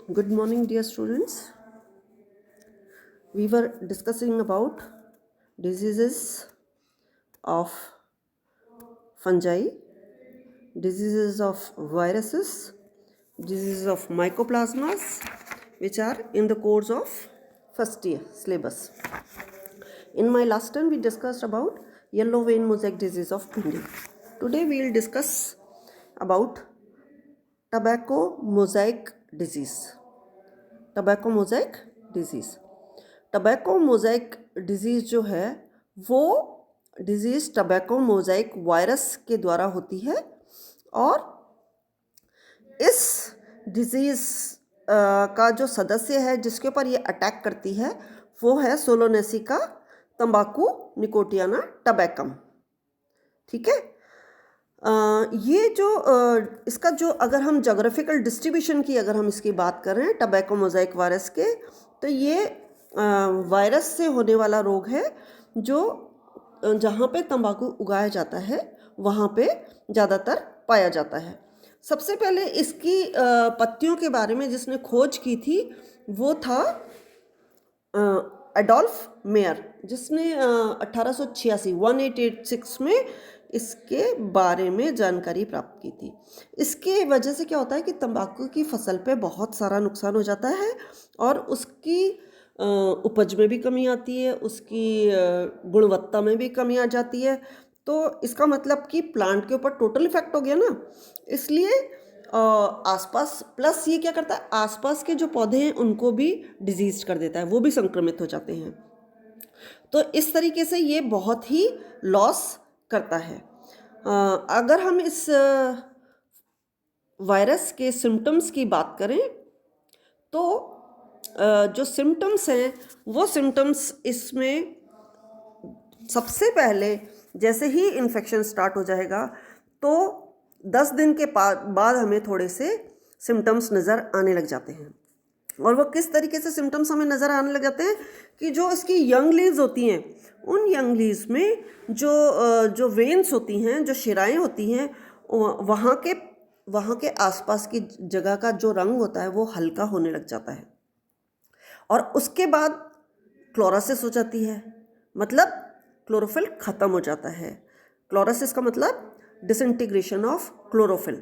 Good morning, dear students. We were discussing about diseases of fungi, diseases of viruses, diseases of mycoplasmas, which are in the course of first year syllabus. In my last time, we discussed about yellow vein mosaic disease of bhindi. Today, we will discuss about tobacco mosaic disease. Tobacco mosaic disease. Tobacco mosaic disease जो है वो disease tobacco mosaic virus के द्वारा होती है और इस disease का जो सदस्य है जिसके ऊपर ये अटैक करती है वो है सोलोनेसिका तंबाकू निकोटियाना टबैकम। ठीक है। ये जो इसका जो अगर हम जोग्राफिकल डिस्ट्रीब्यूशन की अगर हम इसकी बात करें टबैको मोज़ेक वायरस के, तो ये वायरस से होने वाला रोग है जो जहाँ पे तंबाकू उगाया जाता है वहाँ पे ज़्यादातर पाया जाता है। सबसे पहले इसकी पत्तियों के बारे में जिसने खोज की थी वो था एडोल्फ मेयर, जिसने 1886 में इसके बारे में जानकारी प्राप्त की थी। इसके वजह से क्या होता है कि तंबाकू की फसल पे बहुत सारा नुकसान हो जाता है और उसकी उपज में भी कमी आती है, उसकी गुणवत्ता में भी कमी आ जाती है। तो इसका मतलब कि प्लांट के ऊपर टोटल इफेक्ट हो गया ना, इसलिए आसपास प्लस ये क्या करता है, आसपास के जो पौधे हैं उनको भी डिजीज कर देता है, वो भी संक्रमित हो जाते हैं। तो इस तरीके से ये बहुत ही लॉस करता है। अगर हम इस वायरस के सिम्टम्स की बात करें तो जो सिम्टम्स हैं वो सिम्टम्स इसमें सबसे पहले जैसे ही इन्फेक्शन स्टार्ट हो जाएगा तो 10 दिन के बाद हमें थोड़े से सिम्टम्स नज़र आने लग जाते हैं। और वो किस तरीके से सिम्टम्स हमें नज़र आने लग जाते हैं कि जो इसकी यंग लीव्स होती हैं उन यंग लीव्स में जो वेन्स होती हैं, जो शिराएँ होती हैं, वहाँ के आसपास की जगह का जो रंग होता है वो हल्का होने लग जाता है। और उसके बाद क्लोरोसिस हो जाती है, मतलब क्लोरोफिल ख़त्म हो जाता है। क्लोरोसिस का मतलब डिसइंटीग्रेशन ऑफ क्लोरोफिल,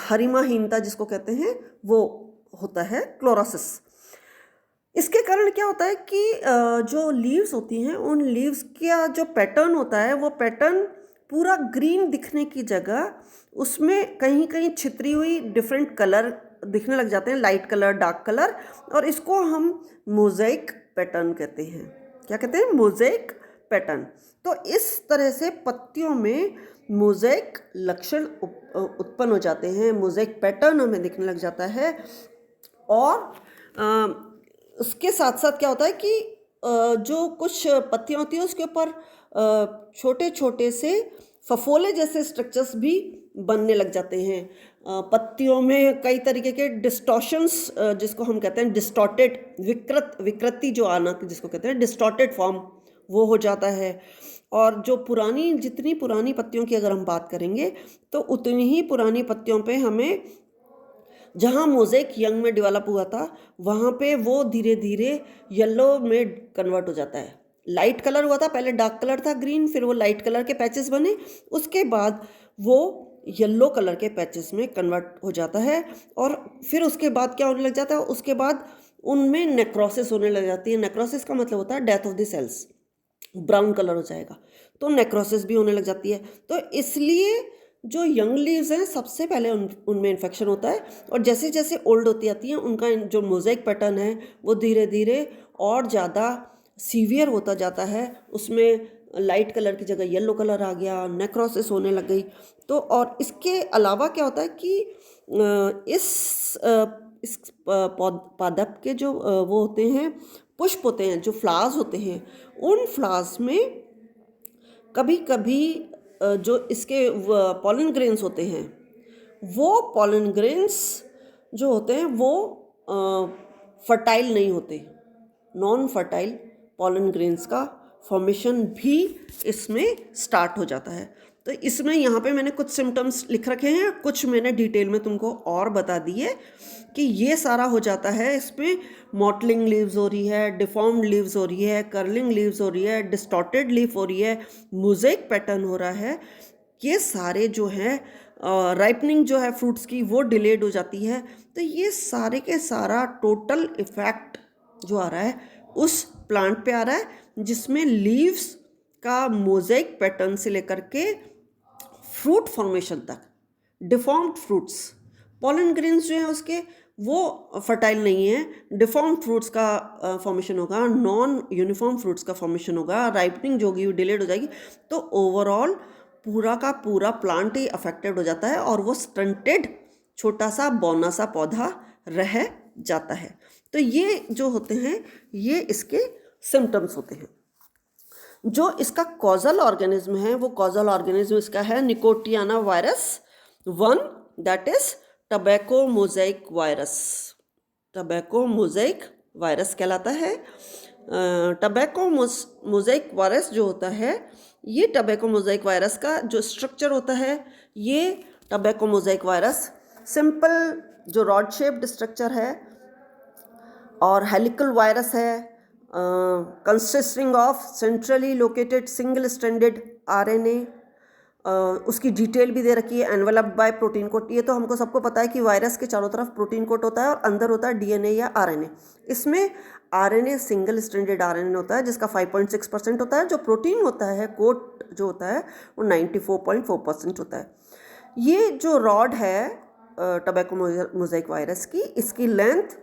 हरिमाहीनता जिसको कहते हैं वो होता है क्लोरोसिस। इसके कारण क्या होता है कि जो लीव्स होती हैं उन लीव्स का जो पैटर्न होता है वो पैटर्न पूरा ग्रीन दिखने की जगह उसमें कहीं कहीं छितरी हुई डिफरेंट कलर दिखने लग जाते हैं, लाइट कलर, डार्क कलर, और इसको हम मोज़ेक पैटर्न कहते हैं। क्या कहते हैं? Mosaic pattern. तो इस तरह से पत्तियों में मोज़ेक लक्षण उत्पन्न हो जाते हैं, मोज़ेक पैटर्न हमें दिखने लग जाता है। और उसके साथ साथ क्या होता है कि जो कुछ पत्तियाँ होती हैं उसके ऊपर छोटे छोटे से फफोले जैसे स्ट्रक्चर्स भी बनने लग जाते हैं। पत्तियों में कई तरीके के डिस्टॉर्शंस, जिसको हम कहते हैं डिस्टॉर्टेड, विकृति जो आना जिसको कहते हैं डिस्टॉर्टेड फॉर्म, वो हो जाता है। और जो जितनी पुरानी पत्तियों की अगर हम बात करेंगे तो उतनी ही पुरानी पत्तियों पे हमें जहाँ मोज़ेक यंग में डेवलप हुआ था वहाँ पे वो धीरे धीरे येलो में कन्वर्ट हो जाता है। लाइट कलर हुआ था, पहले डार्क कलर था ग्रीन, फिर वो लाइट कलर के पैचेस बने, उसके बाद वो येलो कलर के पैचेस में कन्वर्ट हो जाता है। और फिर उसके बाद क्या होने लग जाता है, उसके बाद उनमें नेक्रोसिस होने लग जाती है। नेक्रोसिस का मतलब होता है death of the cells, brown colour हो जाएगा, तो नेक्रोसिस भी होने लग जाती है। तो इसलिए जो यंग लीव्स हैं सबसे पहले उनमें इन्फेक्शन होता है, और जैसे जैसे ओल्ड होती आती हैं उनका जो मोज़ेक पैटर्न है वो धीरे धीरे और ज़्यादा सीवियर होता जाता है। उसमें लाइट कलर की जगह येलो कलर आ गया, नेक्रोसिस होने लग गई। तो और इसके अलावा क्या होता है कि इस पादप के जो वो होते हैं, पुष्प होते हैं, जो फ्लावर्स होते हैं, उन फ्लावर्स में कभी कभी जो इसके पॉलन ग्रेन्स होते हैं वो पॉलन ग्रेन्स जो होते हैं वो फर्टाइल नहीं होते। नॉन फर्टाइल पॉलन ग्रेन्स का फॉर्मेशन भी इसमें स्टार्ट हो जाता है। तो इसमें यहाँ पे मैंने कुछ सिम्टम्स लिख रखे हैं, कुछ मैंने डिटेल में तुमको और बता दिए कि ये सारा हो जाता है। इसमें मॉटलिंग लीव्स हो रही है, डिफॉर्म्ड लीव्स हो रही है, कर्लिंग लीव्स हो रही है, डिस्टॉर्टेड लीफ हो रही है, मोज़ेक पैटर्न हो रहा है। ये सारे जो हैं राइपनिंग जो है फ्रूट्स की वो डिलेड हो जाती है। तो ये सारे के सारा टोटल इफेक्ट जो आ रहा है उस प्लांट पे आ रहा है, जिसमें लीव्स का मोज़ेक पैटर्न से लेकर के फ्रूट फॉर्मेशन तक, डिफॉर्म्ड फ्रूट्स, पॉलन ग्रेन्स जो हैं उसके वो फर्टाइल नहीं है, डिफॉर्म्ड फ्रूट्स का फॉर्मेशन होगा, नॉन यूनिफॉर्म फ्रूट्स का फॉर्मेशन होगा, राइपनिंग जो होगी वो डिलेड हो जाएगी। तो ओवरऑल पूरा का पूरा प्लांट ही अफेक्टेड हो जाता है और वो स्टंटेड छोटा सा बौना सा पौधा रह जाता है। तो ये जो होते हैं ये इसके सिम्टम्स होते हैं। जो इसका कॉजल ऑर्गेनिज्म है वो कॉजल ऑर्गेनिज्म इसका है Nicotiana virus 1, that is tobacco mosaic virus. Tobacco mosaic virus कहलाता है। टबैको मोज़ेक वायरस जो होता है, ये टबैको मोज़ेक वायरस का जो स्ट्रक्चर होता है, ये टबैको मोज़ेक वायरस सिंपल जो रॉड शेप्ड स्ट्रक्चर है और हेलिकल वायरस है, consisting of centrally located single stranded RNA. उसकी डिटेल भी दे रखी है, एनवेलप्ड बाय प्रोटीन कोट। ये तो हमको सबको पता है कि वायरस के चारों तरफ प्रोटीन कोट होता है और अंदर होता है डीएनए या आरएनए। इसमें आरएनए सिंगल स्ट्रैंडेड आरएनए होता है जिसका 5.6% होता है। जो प्रोटीन होता है कोट जो होता है वो 94.4% होता है। ये जो रॉड है टबैको मोज़ेक वायरस की, इसकी लेंथ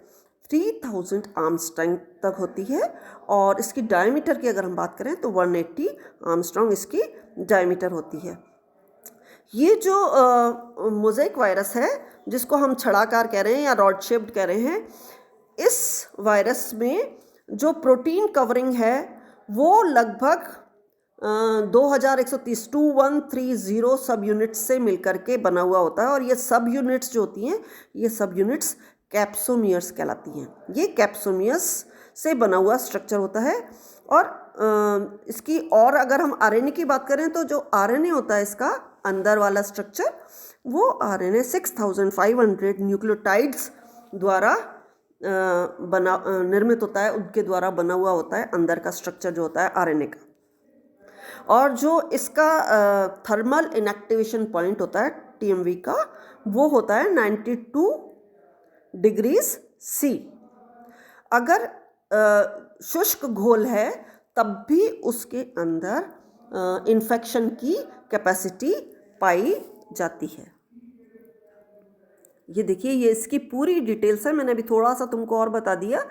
3000 आर्मस्ट्रॉन्ग तक होती है और इसकी डायमीटर की अगर हम बात करें तो 180 आर्मस्ट्रॉन्ग इसकी डायमीटर होती है। ये जो मोज़ेक वायरस है जिसको हम छड़ाकार कह रहे हैं या रॉड शेप्ड कह रहे हैं, इस वायरस में जो प्रोटीन कवरिंग है वो लगभग 2130 सब यूनिट्स से मिलकर के बना हुआ होता है। और ये सब यूनिट्स जो होती हैं, ये सब यूनिट्स कैप्सोमियर्स कहलाती हैं। ये कैप्सोमियर्स से बना हुआ स्ट्रक्चर होता है। और इसकी और अगर हम आरएनए की बात करें तो जो आरएनए होता है इसका अंदर वाला स्ट्रक्चर, वो आरएनए 6500 न्यूक्लियोटाइड्स द्वारा निर्मित होता है, उनके द्वारा बना हुआ होता है अंदर का स्ट्रक्चर जो होता है आरएनए का। और जो इसका थर्मल इनएक्टिवेशन पॉइंट होता है टीएमवी का, वो होता है 92 डिग्रीज सी। अगर शुष्क घोल है तब भी उसके अंदर इन्फेक्शन की कैपेसिटी पाई जाती है। ये देखिए, ये इसकी पूरी डिटेल्स है। मैंने अभी थोड़ा सा तुमको और बता दिया,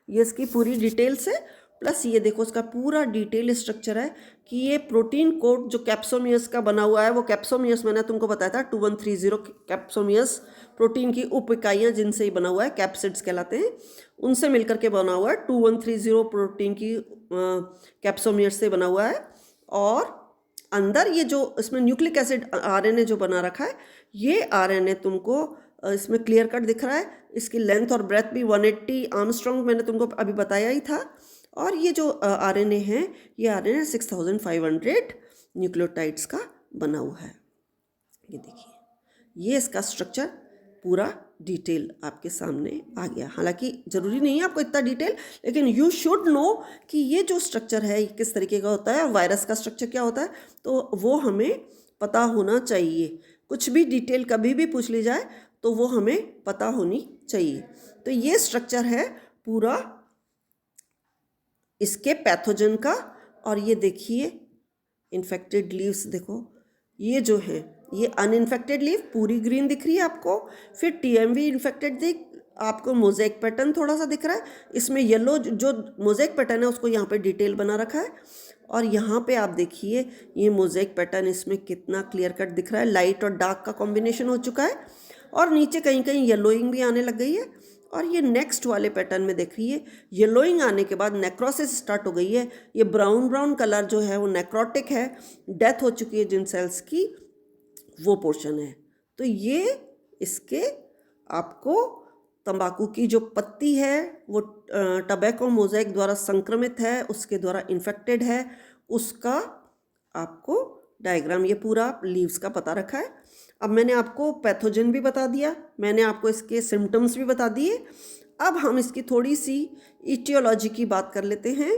ये इसकी पूरी डिटेल्स है। प्लस ये देखो इसका पूरा डिटेल स्ट्रक्चर है कि ये प्रोटीन कोड जो कैप्सोमियस का बना हुआ है, वो कैप्सोमियस मैंने तुमको बताया था 2130 कैप्सोमियस प्रोटीन की उप इकाइयाँ जिनसे ही बना हुआ है, कैप्सिड्स कहलाते हैं, उनसे मिलकर के बना हुआ है। 2130 प्रोटीन की कैप्सोमियस से बना हुआ है। और अंदर ये जो इसमें न्यूक्लिक एसिड आरएनए जो बना रखा है, ये आरएनए तुमको इसमें क्लियर कट दिख रहा है। इसकी लेंथ और ब्रेथ भी 180 आर्मस्ट्रॉन्ग मैंने तुमको अभी बताया ही था। और ये जो आरएनए है, ये आरएनए 6500 न्यूक्लियोटाइड्स का बना हुआ है। ये देखिए, ये इसका स्ट्रक्चर पूरा डिटेल आपके सामने आ गया। हालांकि ज़रूरी नहीं है आपको इतना डिटेल, लेकिन यू शुड नो कि ये जो स्ट्रक्चर है किस तरीके का होता है, वायरस का स्ट्रक्चर क्या होता है, तो वो हमें पता होना चाहिए। कुछ भी डिटेल कभी भी पूछ ली जाए तो वो हमें पता होनी चाहिए। तो ये स्ट्रक्चर है पूरा इसके पैथोजन का। और ये देखिए इन्फेक्टेड लीव्स, देखो ये जो है ये अनइन्फेक्टेड लीव पूरी ग्रीन दिख रही है आपको। फिर टीएमवी इन्फेक्टेड आपको मोज़ेक पैटर्न थोड़ा सा दिख रहा है। इसमें येलो जो मोज़ेक पैटर्न है उसको यहाँ पे डिटेल बना रखा है। और यहाँ पे आप देखिए ये मोज़ेक पैटर्न इसमें कितना क्लियर कट दिख रहा है, लाइट और डार्क का कॉम्बिनेशन हो चुका है। और नीचे कहीं कहीं येलोइंग भी आने लग गई है। और ये नेक्स्ट वाले पैटर्न में देख रही है, येलोइंग आने के बाद नेक्रोसिस स्टार्ट हो गई है। ये ब्राउन ब्राउन कलर जो है वो नेक्रोटिक है, डेथ हो चुकी है जिन सेल्स की, वो पोर्शन है। तो ये इसके आपको तंबाकू की जो पत्ती है वो टबैको मोज़ेक द्वारा संक्रमित है, उसके द्वारा इन्फेक्टेड है, उसका आपको डायग्राम ये पूरा लीव्स का पता रखा है। अब मैंने आपको पैथोजन भी बता दिया, मैंने आपको इसके सिम्टम्स भी बता दिए। अब हम इसकी थोड़ी सी इटियोलॉजी की बात कर लेते हैं।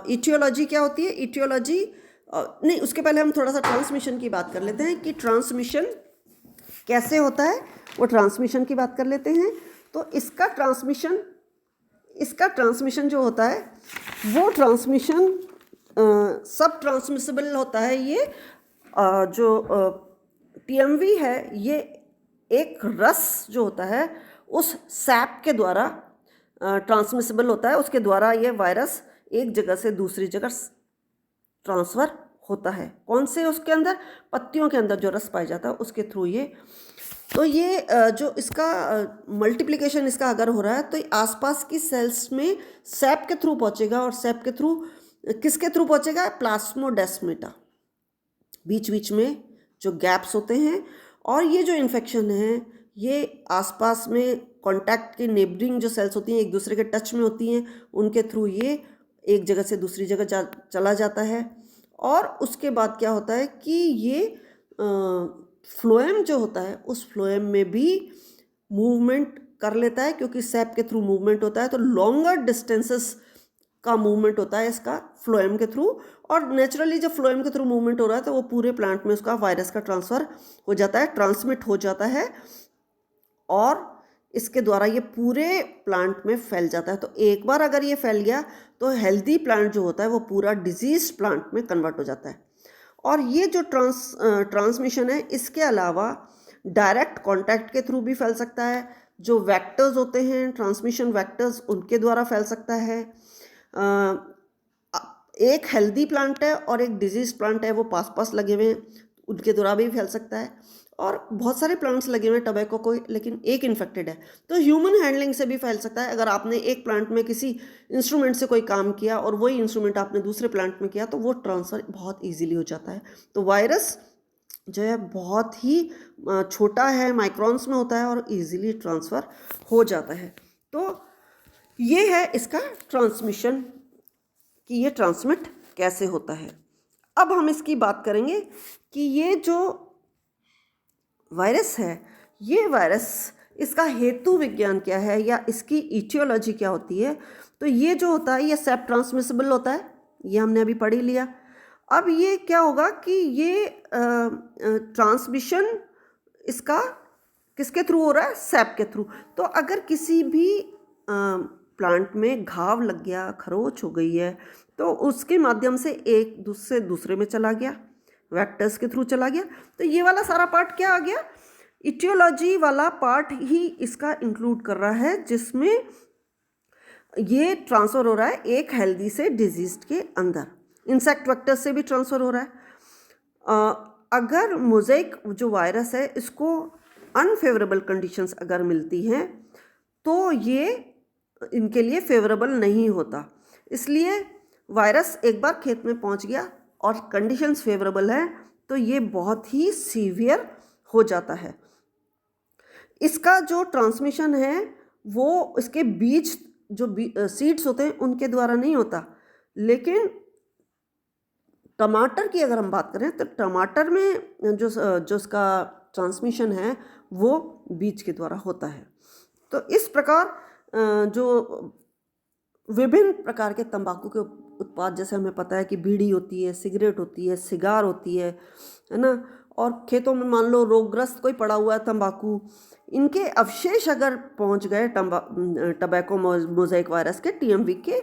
इटियोलॉजी क्या होती है? इटियोलॉजी नहीं, उसके पहले हम थोड़ा सा ट्रांसमिशन की बात कर लेते हैं कि ट्रांसमिशन कैसे होता है, वो ट्रांसमिशन की बात कर लेते हैं। तो इसका ट्रांसमिशन जो होता है वो ट्रांसमिशन सब ट्रांसमिसिबल होता है। ये जो टीएमवी है ये एक रस जो होता है उस सैप के द्वारा ट्रांसमिसिबल होता है, उसके द्वारा ये वायरस एक जगह से दूसरी जगह ट्रांसफ़र होता है। कौन से? उसके अंदर पत्तियों के अंदर जो रस पाया जाता है उसके थ्रू ये। तो ये जो इसका मल्टीप्लिकेशन इसका अगर हो रहा है तो आसपास की सेल्स में सैप के थ्रू पहुंचेगा, और सैप के थ्रू किसके थ्रू पहुंचेगा? प्लाज्मोडेस्माटा, बीच बीच में जो गैप्स होते हैं। और ये जो इन्फेक्शन है ये आसपास में कांटेक्ट के नेबरिंग जो सेल्स होती हैं, एक दूसरे के टच में होती हैं, उनके थ्रू ये एक जगह से दूसरी जगह चला जाता है। और उसके बाद क्या होता है कि ये फ्लोएम जो होता है उस फ्लोएम में भी मूवमेंट कर लेता है, क्योंकि सैप के थ्रू मूवमेंट होता है तो लॉन्गर डिस्टेंसेस का मूवमेंट होता है इसका फ्लोएम के थ्रू। और नेचुरली जब फ्लोएम के थ्रू मूवमेंट हो रहा है तो वो पूरे प्लांट में उसका वायरस का ट्रांसफ़र हो जाता है, ट्रांसमिट हो जाता है, और इसके द्वारा ये पूरे प्लांट में फैल जाता है। तो एक बार अगर ये फैल गया तो हेल्दी प्लांट जो होता है वो पूरा डिजीज प्लांट में कन्वर्ट हो जाता है। और ये जो ट्रांसमिशन है इसके अलावा डायरेक्ट कांटेक्ट के थ्रू भी फैल सकता है। जो वेक्टर्स होते हैं, ट्रांसमिशन वेक्टर्स, उनके द्वारा फैल सकता है। एक हेल्दी प्लांट है और एक डिजीज प्लांट है, वो पास पास लगे हुए हैं, उनके द्वारा भी फैल सकता है। और बहुत सारे प्लांट्स लगे हुए हैं टबैको को, लेकिन एक इन्फेक्टेड है तो ह्यूमन हैंडलिंग से भी फैल सकता है। अगर आपने एक प्लांट में किसी इंस्ट्रूमेंट से कोई काम किया और वही इंस्ट्रूमेंट आपने दूसरे प्लांट में किया तो वो ट्रांसफ़र बहुत ईजिली हो जाता है। तो वायरस जो है बहुत ही छोटा है, माइक्रॉन्स में होता है और ईजिली ट्रांसफ़र हो जाता है। तो ये है इसका ट्रांसमिशन कि ये ट्रांसमिट कैसे होता है। अब हम इसकी बात करेंगे कि ये जो वायरस है, ये वायरस, इसका हेतु विज्ञान क्या है या इसकी इटियोलॉजी क्या होती है। तो ये जो होता है ये सेप ट्रांसमिसिबल होता है, ये हमने अभी पढ़ ही लिया। अब ये क्या होगा कि ये ट्रांसमिशन इसका किसके थ्रू हो रहा है? सैप के थ्रू। तो अगर किसी भी प्लांट में घाव लग गया, खरोच हो गई है, तो उसके माध्यम से एक दूसरे दूसरे में चला गया, वेक्टर्स के थ्रू चला गया। तो ये वाला सारा पार्ट क्या आ गया? इटियोलॉजी वाला पार्ट ही इसका इंक्लूड कर रहा है, जिसमें ये ट्रांसफ़र हो रहा है एक हेल्दी से डिजीज के अंदर। इंसेक्ट वेक्टर से भी ट्रांसफ़र हो रहा है। अगर मोज़ेक जो वायरस है इसको अनफेवरेबल कंडीशंस अगर मिलती हैं तो ये इनके लिए फेवरेबल नहीं होता। इसलिए वायरस एक बार खेत में पहुंच गया और कंडीशंस फेवरेबल हैं तो ये बहुत ही सीवियर हो जाता है। इसका जो ट्रांसमिशन है वो इसके बीज जो सीड्स होते हैं उनके द्वारा नहीं होता, लेकिन टमाटर की अगर हम बात करें तो टमाटर में जो इसका ट्रांसमिशन है वो बीज के द्वारा होता है। तो इस प्रकार जो विभिन्न प्रकार के तंबाकू के उत्पाद, जैसे हमें पता है कि बीड़ी होती है, सिगरेट होती है, सिगार होती है ना, और खेतों में मान लो रोगग्रस्त कोई पड़ा हुआ है तंबाकू, इनके अवशेष अगर पहुंच गए टबैको मोज़ेक वायरस के, टीएमवी के,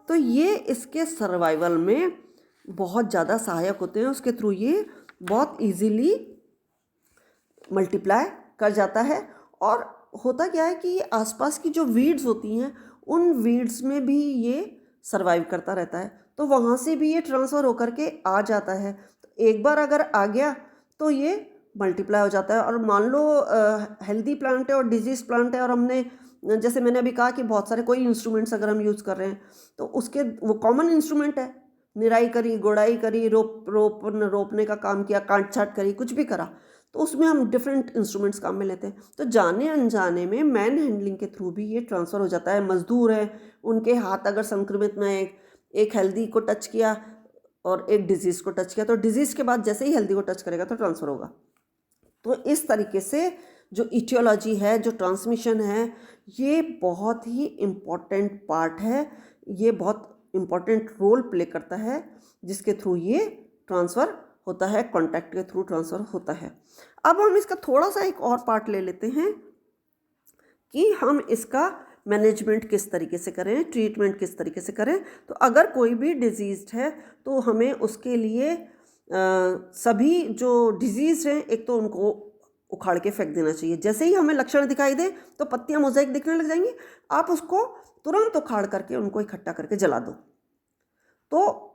तो ये इसके सर्वाइवल में बहुत ज़्यादा सहायक होते हैं। उसके थ्रू ये बहुत इजीली मल्टीप्लाई कर जाता है। और होता क्या है कि ये आसपास की जो वीड्स होती हैं उन वीड्स में भी ये सर्वाइव करता रहता है, तो वहाँ से भी ये ट्रांसफ़र होकर के आ जाता है। तो एक बार अगर आ गया तो ये मल्टीप्लाई हो जाता है। और मान लो हेल्दी प्लांट है और डिजीज प्लांट है, और हमने जैसे मैंने अभी कहा कि बहुत सारे कोई इंस्ट्रूमेंट्स अगर हम यूज़ कर रहे हैं तो उसके वो कॉमन इंस्ट्रूमेंट है, निराई करी, गोड़ाई करी, रोपने का काम किया, काट छाट करी, कुछ भी करा, तो उसमें हम डिफरेंट इंस्ट्रूमेंट्स काम में लेते हैं। तो जाने अनजाने में मैन हैंडलिंग के थ्रू भी ये ट्रांसफ़र हो जाता है। मजदूर हैं, उनके हाथ अगर संक्रमित में एक हेल्दी को टच किया और एक डिजीज़ को टच किया, तो डिजीज़ के बाद जैसे ही हेल्दी को टच करेगा तो ट्रांसफ़र होगा। तो इस तरीके से जो इटियोलॉजी है, जो ट्रांसमिशन है, ये बहुत ही इम्पॉर्टेंट पार्ट है, ये बहुत इम्पॉर्टेंट रोल प्ले करता है, जिसके थ्रू ये ट्रांसफ़र होता है, कॉन्टैक्ट के थ्रू ट्रांसफ़र होता है। अब हम इसका थोड़ा सा एक और पार्ट ले लेते हैं कि हम इसका मैनेजमेंट किस तरीके से करें, ट्रीटमेंट किस तरीके से करें। तो अगर कोई भी डिजीज़ है तो हमें उसके लिए सभी जो डिजीज़ हैं, एक तो उनको उखाड़ के फेंक देना चाहिए। जैसे ही हमें लक्षण दिखाई दे तो पत्तियां मोज़ेक दिखने लग जाएंगी, आप उसको तुरंत उखाड़ करके उनको इकट्ठा करके जला दो। तो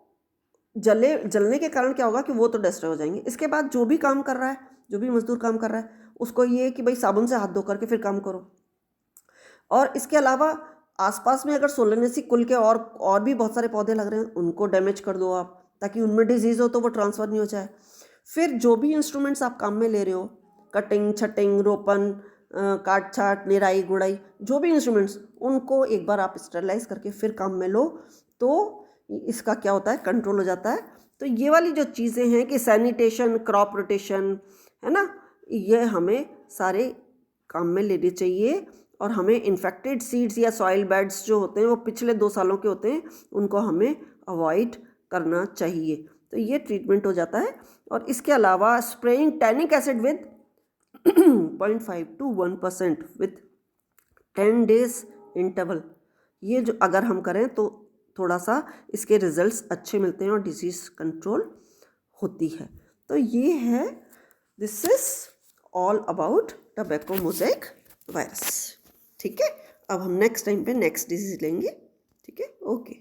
जलने के कारण क्या होगा कि वो तो डिस्ट्रॉय हो जाएंगे। इसके बाद जो भी काम कर रहा है, जो भी मजदूर काम कर रहा है, उसको ये कि भाई साबुन से हाथ धो करके फिर काम करो। और इसके अलावा आसपास में अगर सोलेनेसी कुल के और भी बहुत सारे पौधे लग रहे हैं, उनको डैमेज कर दो आप, ताकि उनमें डिजीज़ हो तो वो ट्रांसफ़र नहीं हो जाए। फिर जो भी इंस्ट्रूमेंट्स आप काम में ले रहे हो, कटिंग, छटिंग, रोपन, काट छाट, निराई गुड़ाई, जो भी इंस्ट्रूमेंट्स, उनको एक बार आप स्टरलाइज करके फिर काम में लो, तो इसका क्या होता है, कंट्रोल हो जाता है। तो ये वाली जो चीज़ें हैं कि सैनिटेशन, क्रॉप रोटेशन, है ना, ये हमें सारे काम में लेने चाहिए। और हमें इन्फेक्टेड सीड्स या सॉइल बेड्स जो होते हैं वो पिछले 2 सालों के होते हैं, उनको हमें अवॉइड करना चाहिए। तो ये ट्रीटमेंट हो जाता है। और इसके अलावा spraying tannic acid with 0.5 to 1% with 10 days interval, ये जो अगर हम करें तो थोड़ा सा इसके रिजल्ट्स अच्छे मिलते हैं और डिजीज़ कंट्रोल होती है। तो ये है, this is all about tobacco mosaic virus. ठीक है, अब हम नेक्स्ट टाइम पे नेक्स्ट डिजीज़ लेंगे। ठीक है, ओके।